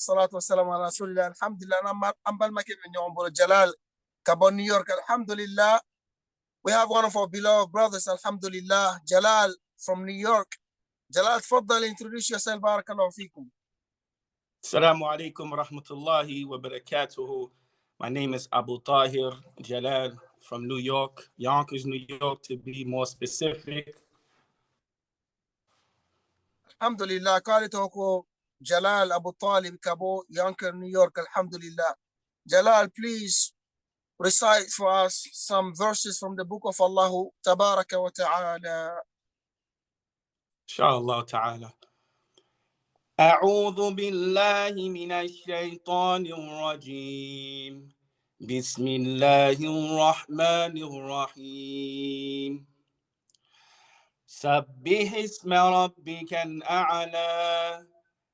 salatu wassalam ala rasulillah. Alhamdulillah, I'm Balmaki and Jalal, Cabon, New York. Alhamdulillah, we have one of our beloved brothers, Alhamdulillah, Jalal from New York. Jalal, تفضل, introduce yourself, barakallahu feekum. Assalamu alaikum wa rahmatullahi wa barakatuhu. My name is Abu Tahir Jalal from New York, Yonkers, New York, to be more specific. Alhamdulillah, Kalitoko Jalal Abu Talib Kabo, Yonkers, New York. Alhamdulillah. Jalal, please recite for us some verses from the book of Allah Tabaraka wa Ta'ala. Inshallah ta'ala. أعوذ بالله من الشيطان الرجيم بسم الله الرحمن الرحيم سبح اسم ربك الأعلى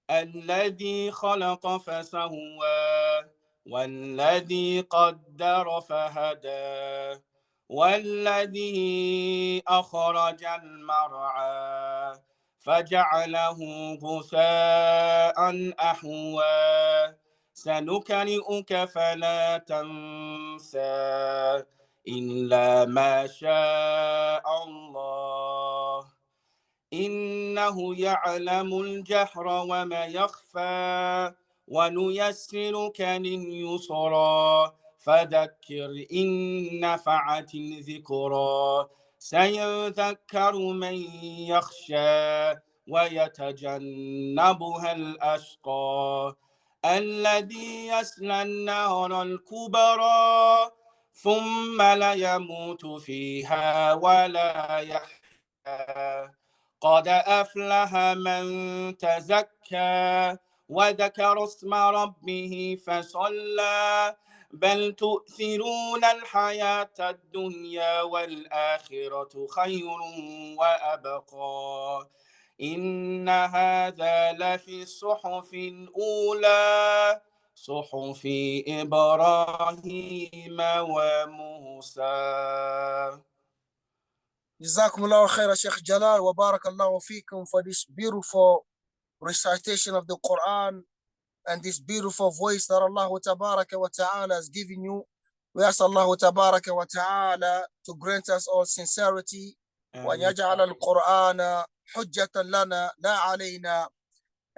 الذي خلق فسوى والذي قدر فهدى والذي أخرج المرعى فجعله غثاء أحوى سنكرئك فلا تنسى إلا ما شاء الله إنه يعلم الجهر وما يخفى ونيسرك لليسرى فذكر إن نفعت الذكرى سيذكر من يخشى ويتجنبها الأشقى الذي يصلى النار الكبرى ثم لا يموت فيها ولا يحيا قد أفلح من تزكى وذكر اسم ربه فصلى بل تؤثرون الحياة الدنيا والآخرة خير وأبقى إن هذا لفي الصحف الأولى صحف إبراهيم وموسى. Jazakumullah khair, Sheikh Jalal, wa barakallahu feekum for this beautiful recitation of the Quran and this beautiful voice that Allah Tabaraka wa Ta'ala has given you. We ask Allah Tabaraka wa Ta'ala to grant us all sincerity. وَأَنْ يَجْعَلَ الْقُرْآنَ حُجَّةً لَنَا لَا عَلَيْنَا.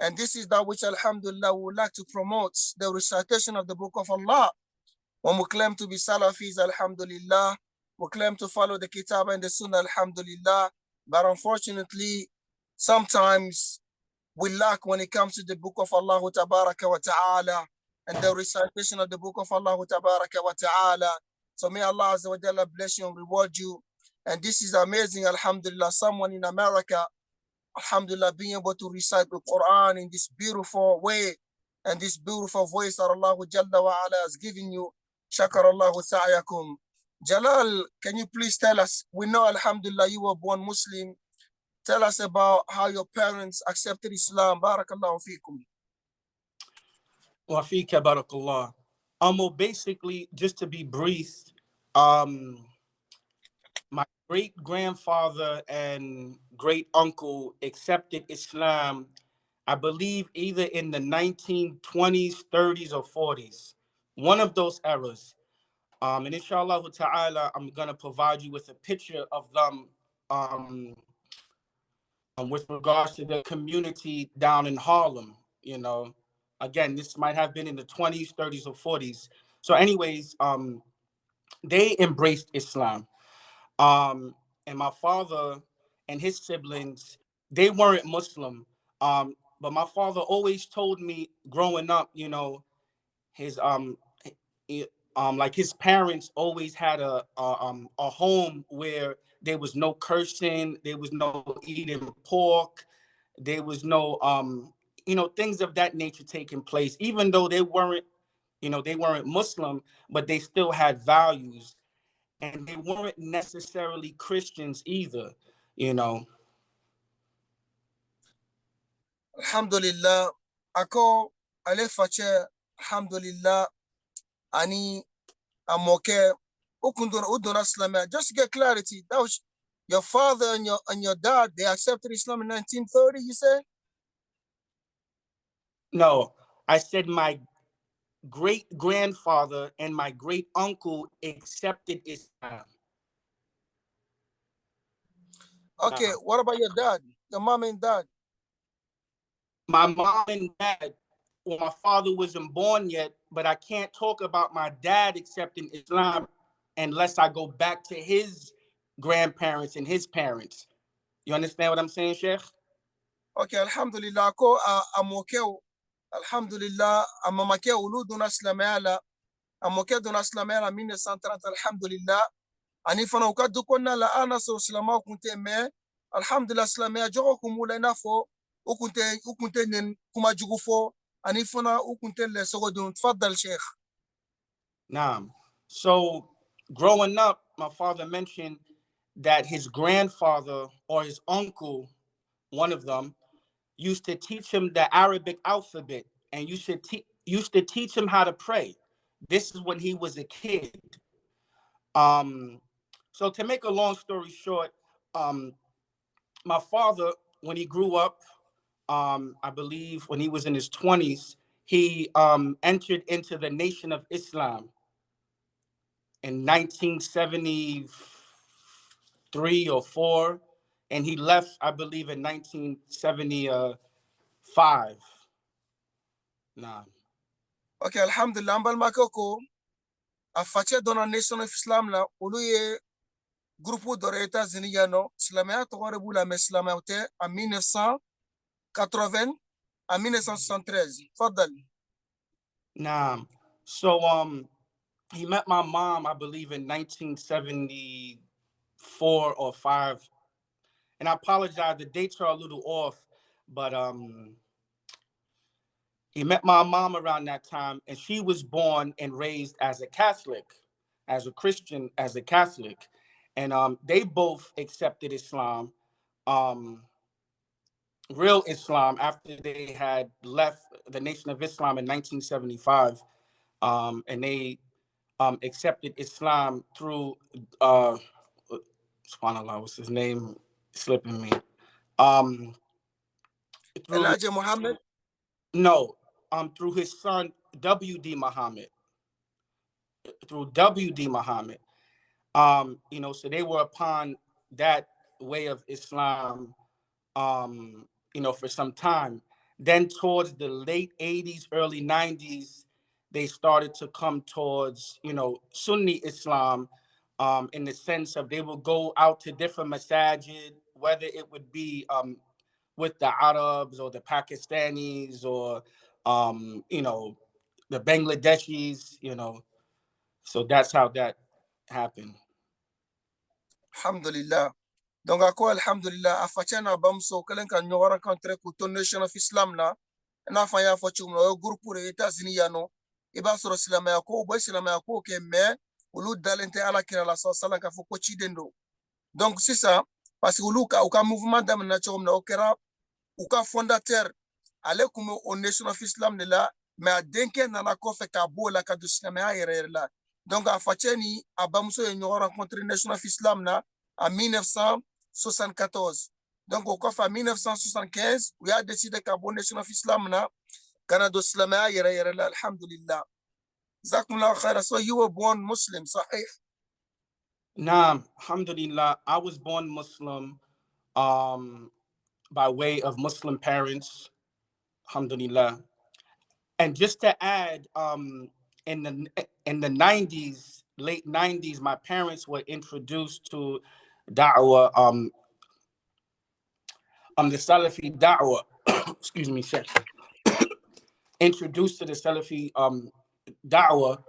And this is that which, alhamdulillah, we would like to promote, the recitation of the Book of Allah. When we claim to be Salafis, alhamdulillah, we claim to follow the Kitab and the Sunnah, alhamdulillah. But unfortunately, sometimes we lack when it comes to the Book of Allah Tabaraka wa Ta'ala and the recitation of the Book of Allah Tabaraka wa Ta'ala. So may Allah Azza wa Jalla bless you and reward you. And this is amazing, alhamdulillah, someone in America, alhamdulillah, being able to recite the Quran in this beautiful way and this beautiful voice that Allah Jalla wa Ala has given you. Shakarallahu sa'yakum. Jalal, can you please tell us, we know, alhamdulillah, you were born Muslim. Tell us about how your parents accepted Islam. Barakallahu feekum. Wa feeka barakallah. Basically, just to be brief, my great-grandfather and great-uncle accepted Islam, I believe, either in the 1920s, 30s, or 40s. One of those eras. And inshallah ta'ala, I'm going to provide you with a picture of them with regards to the community down in Harlem. You know, again, this might have been in the 20s, 30s, or 40s. So anyways, they embraced Islam. And my father and his siblings, they weren't Muslim. But my father always told me growing up, you know, his like his parents always had a home where there was no cursing, there was no eating pork, there was no you know, things of that nature taking place, even though they weren't, you know, they weren't Muslim, but they still had values. And they weren't necessarily Christians either, you know. Alhamdulillah. Ako alefache alhamdulillah ani amoke ukunduna uduna Islam. Just to get clarity, that was your father and your dad, they accepted Islam in 1930, you say? No, I said my great grandfather and my great uncle accepted Islam. Okay, what about your dad? Your mom and dad? My mom and dad, well, my father wasn't born yet, but I can't talk about my dad accepting Islam unless I go back to his grandparents and his parents. You understand what I'm saying, Sheikh? Okay, alhamdulillah ko amokeo. Alhamdulillah amamakeo uluduna islamiyala. Amokeo duna islamiyala 1930 alhamdulillah. Ani fana ukadu konna la ana so islama kunte me. Alhamdulillah islamiyya jogo kumula nafo. Ukunte nen kuma jugufo. Ani fana ukunte le sogodun. Tfaddal Sheikh. Nah. So growing up, my father mentioned that his grandfather or his uncle, one of them, used to teach him the Arabic alphabet and used to teach him how to pray. This is when he was a kid. So to make a long story short, my father, when he grew up, I believe when he was in his 20s, he entered into the Nation of Islam in 1973 or 4, and he left, I believe, in 1975. Nah. Okay, alhamdulillah ambal makoko. Afache dona nation of Islam la uluye grupo doreta ziniyano islamiyya togore bula me islamiyya te en 1980 en 1973. Faddal. Nah. So he met my mom, I believe, in 1974 or 5. And I apologize, the dates are a little off, but he met my mom around that time, and she was born and raised as a Catholic, as a Christian, as a Catholic. And they both accepted Islam, real Islam, after they had left the Nation of Islam in 1975. And they accepted Islam through, subhanAllah, what's his name? Slipping me. Through Elijah Muhammad. No, through his son W.D. Muhammad. Through W.D. Muhammad. So they were upon that way of Islam, for some time. Then towards the late 80s, early 90s, they started to come towards, Sunni Islam, in the sense of they would go out to different masajid, whether it would be with the Arabs or the Pakistanis or, the Bangladeshis, So that's how that happened. Alhamdulillah. Donc ako alhamdulillah afache na bamso kalen kan nyora contre kuto nation of Islam na fa ya fo chumno grupo re ziniyano iba soro islamiyya ko bo islamiyya ko ke me ulu dalente ala kira la sallallahu ka fo ko chidendo. Donc c'est ça parce que ulu ka mouvement dam na chomna okera uka fondateur ale kume o nation of Islam de la me adenke nana ko fe ka bola ka du islamiyya yere la. Donc afache ni abamso e nyora contre nation of Islam en 1974. Donc, au coffre en 1975, il a décidé qu'à bon nation of Islam, Canada Islamia, alhamdulillah. Zakumullah khair. So you were born Muslim, sahih? Naam, alhamdulillah. I was born Muslim by way of Muslim parents, alhamdulillah. And just to add, in the 90s, late 90s, my parents were introduced to da'wah, the Salafi da'wah, excuse me, Sheikh. Introduced to the Salafi da'wah,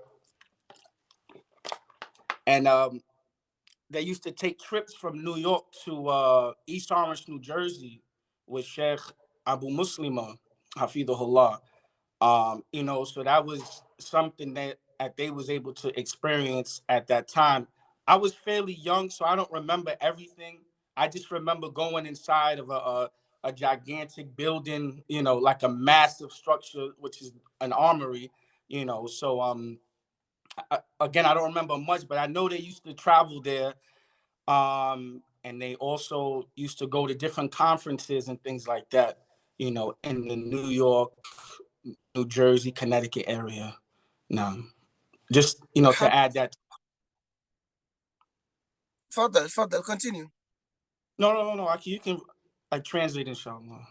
and they used to take trips from New York to East Orange, New Jersey, with Sheikh Abu Muslima, Hafidahullah. So that was something that they was able to experience at that time. I was fairly young, so I don't remember everything. I just remember going inside of a gigantic building, like a massive structure, which is an armory, So again, I don't remember much, but I know they used to travel there. And they also used to go to different conferences and things like that, in the New York New Jersey, Connecticut area. No, just to add that. Further, continue. No. You can translate, inshallah.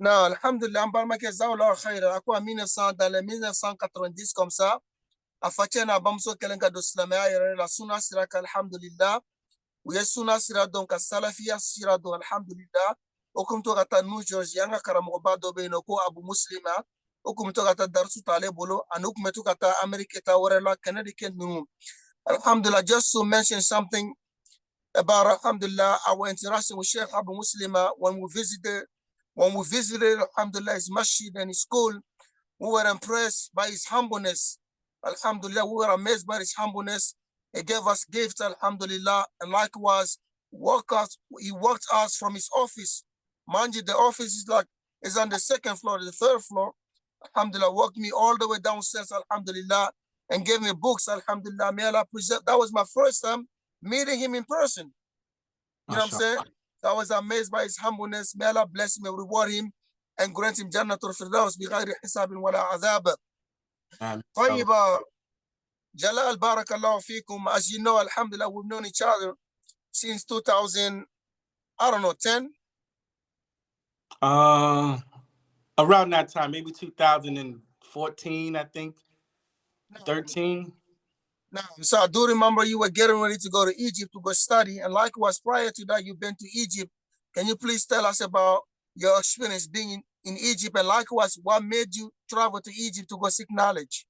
Non, alhamdulillah, on parle que ça ou là, à quoi 1900, dans les 1990 comme ça, a fait un abamso kelenga do islamia yere la sunna sira ka alhamdulillah, ou ye sunna sira donc salafia sira do alhamdulillah, okum to gata New Jersey anga karamo ba do be no ko abu muslima, okum to gata darsu tale bolo, anuk metu gata America ta wore la Connecticut num. Alhamdulillah, just to mention something about alhamdulillah our interaction with Sheikh Abu Muslima when we visited alhamdulillah his masjid and his school. We were impressed by his humbleness. Alhamdulillah, we were amazed by his humbleness. He gave us gifts, alhamdulillah, and likewise he walked us from his office. Mind you, the office is on the second floor, the third floor. Alhamdulillah, walked me all the way downstairs, alhamdulillah, and gave me books, alhamdulillah. May Allah preserve. That was my first time meeting him in person. You know what I'm saying? I was amazed by his humbleness. May Allah bless him and reward him and grant him Jannatul Firdaus بغير حساب ولا عذاب. طيب, Jalal, barakallahu fikum. As you know, alhamdulillah, we've known each other since 2000, I don't know, 10? Around that time, maybe 2014, I think, 13. Now, so I do remember you were getting ready to go to Egypt to go study, and likewise, prior to that, you've been to Egypt. Can you please tell us about your experience being in Egypt, and likewise, what made you travel to Egypt to go seek knowledge?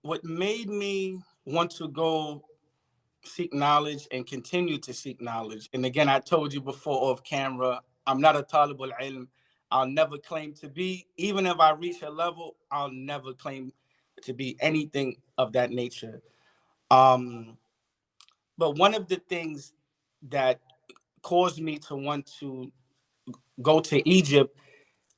What made me want to go seek knowledge and continue to seek knowledge, and again, I told you before off camera, I'm not a talib al-ilm. I'll never claim to be, even if I reach a level, I'll never claim to be anything of that nature. But one of the things that caused me to want to go to Egypt,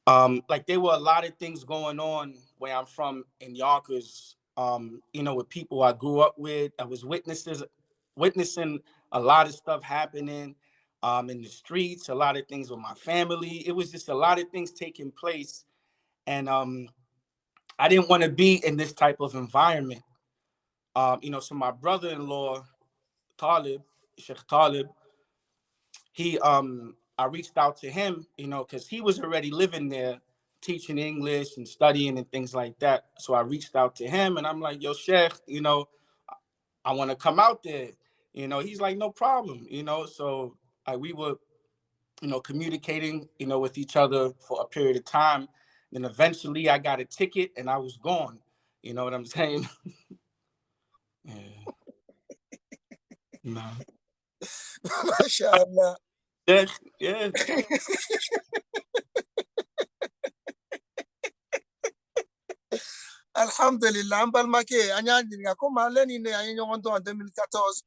there were a lot of things going on where I'm from in Yonkers, with people I grew up with. I was witnessing a lot of stuff happening in the streets, a lot of things with my family. It was just a lot of things taking place. And I didn't want to be in this type of environment. So my brother-in-law, Sheikh Talib, I reached out to him, because he was already living there, teaching English and studying and things like that. So I reached out to him and I'm like, yo, Sheikh, I want to come out there. He's like, no problem. So we were, communicating, with each other for a period of time. Then eventually I got a ticket and I was gone. You know what I'm saying? Yeah. No. MashaAllah. Yeah. Alhamdulillah, mbal make anyandi nga koma leni ne anyo ngondo en 2014.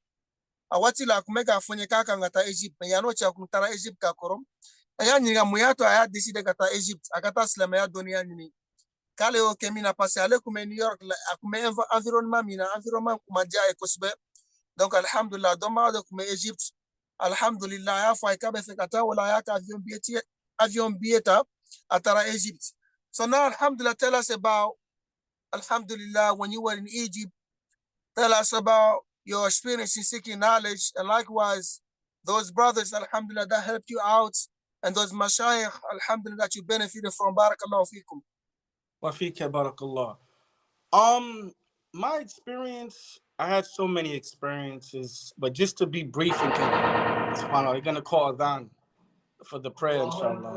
Awati la kumeka afonye kaka ngata Egypt, yano cha kuntara Egypt ka korom. Anyandi nga muyato aya decide kata Egypt, akata slama ya dunia nini. Kale o kemina passe ale kume New York la akume environnement kumadia ekosbe. Donc alhamdulillah, doma de kume Egypt. Alhamdulillah, ya fa ikabe fekata wala ya ka avion bieta atara Egypt. So now alhamdulillah, tell us about alhamdulillah, when you were in Egypt, tell us about your experience in seeking knowledge, and likewise, those brothers, alhamdulillah, that helped you out, and those mashayikh, alhamdulillah, that you benefited from. Barakallahu fikum. Wa fika barakallah. My experience, I had so many experiences, but just to be brief and subhanAllah, they're going to call adhan for the prayer, inshallah.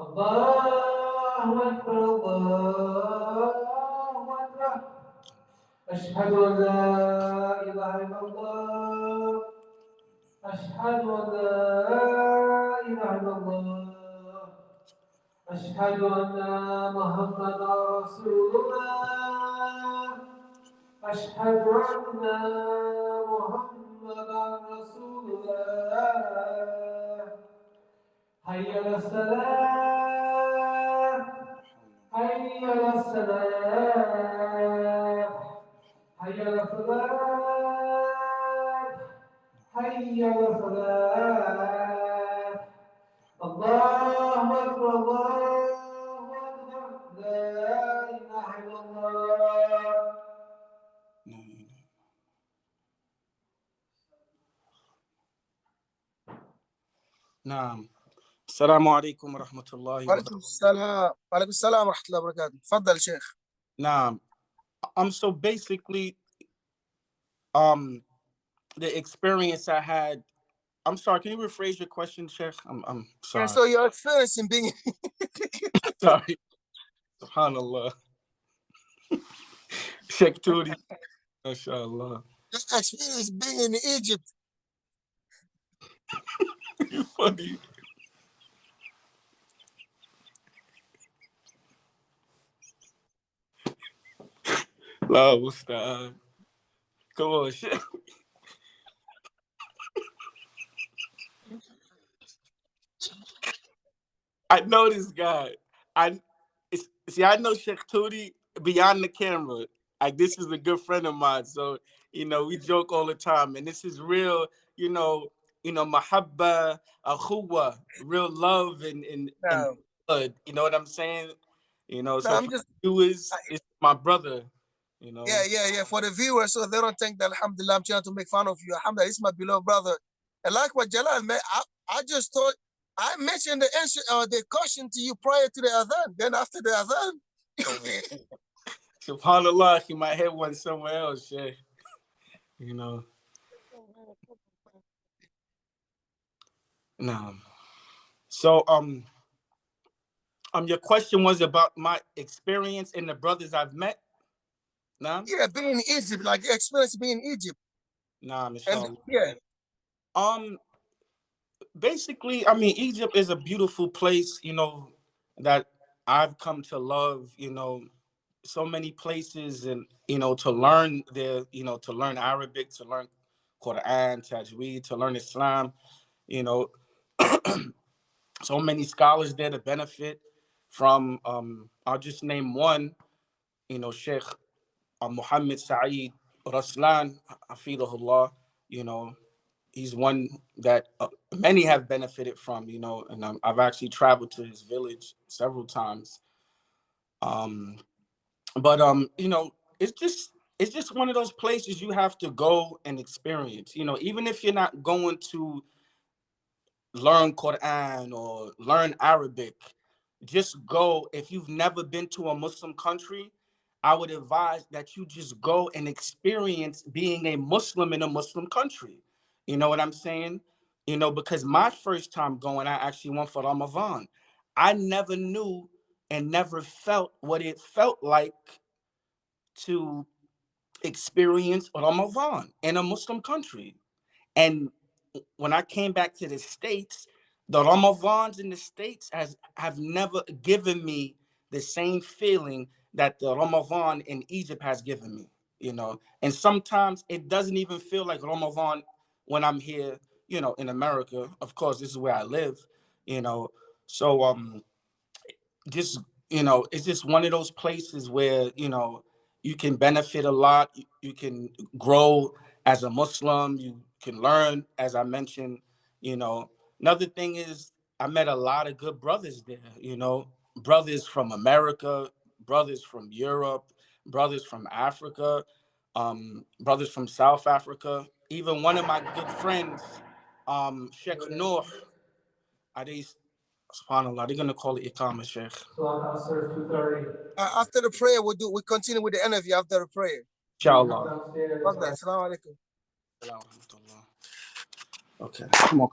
الله أكبر الله أكبر أشهد أن لا إله إلا الله أشهد أن لا إله إلا الله أشهد أن محمدا رسول الله أشهد أن محمدا رسول الله حي على الصلاة حي على الصلاة حي على الفلاح حي على الصلاة الله أكبر الله أكبر لا إله إلا الله. نعم. السلام عليكم ورحمة الله وعليكم وبركاته. السلام ورحمة الله وبركاته. تفضل شيخ. نعم. So basically, the experience I had. I'm sorry. Can you rephrase your question, Sheikh? I'm sorry. Yeah, so your experience in being Sorry. Subhanallah. Sheikh Turi. MashaAllah. your experience being in Egypt. You funny. Allah musta'an. Come on, Sheikh. I know this guy. I know Sheikh Turi beyond the camera. Like, this is a good friend of mine. So, we joke all the time. And this is real, mahabba, akhuwa, real love and No, blood. You know what I'm saying? no, So I'm for just you is my brother, yeah. For the viewers, so they don't think that alhamdulillah I'm trying to make fun of you. Alhamdulillah, this is my beloved brother. And like what Jalal, man, I just thought I mentioned the answer the caution to you prior to the adhan. Then after the adhan, SubhanAllah, he might have one somewhere else, Sheikh. No. So your question was about my experience and the brothers I've met. Nah? yeah, being in Egypt, like the experience being in Egypt. Nah, And Michelle. yeah, Basically, I mean, Egypt is a beautiful place, that I've come to love, so many places, and to learn there, to learn Arabic, to learn Quran, Tajweed, to learn Islam, so many scholars there to benefit from. I'll just name one, Sheikh Muhammad Sa'id Raslan, Hafidahullah, he's one that many have benefited from, and I've actually traveled to his village several times. But it's just one of those places you have to go and experience. Even if you're not going to learn Quran or learn Arabic, just go. If you've never been to a Muslim country, I would advise that you just go and experience being a Muslim in a Muslim country. You know what I'm saying? Because my first time going, I actually went for Ramadan. I never knew and never felt what it felt like to experience Ramadan in a Muslim country. And when I came back to the States, the Ramadans in the States have never given me the same feeling that the Ramadan in Egypt has given me, And sometimes it doesn't even feel like Ramadan when I'm here, in America. Of course, this is where I live, So just it's just one of those places where you can benefit a lot. You can grow as a Muslim. You can learn, as I mentioned. Another thing is I met a lot of good brothers there. Brothers from America, brothers from Europe, brothers from Africa, brothers from South Africa. Even one of my good friends, Sheikh Noor. SubhanAllah, they're gonna call it Iqamah, Sheikh. after the prayer, we continue with the interview after the prayer. Inshallah. Assalamu alaikum. Okay, come on.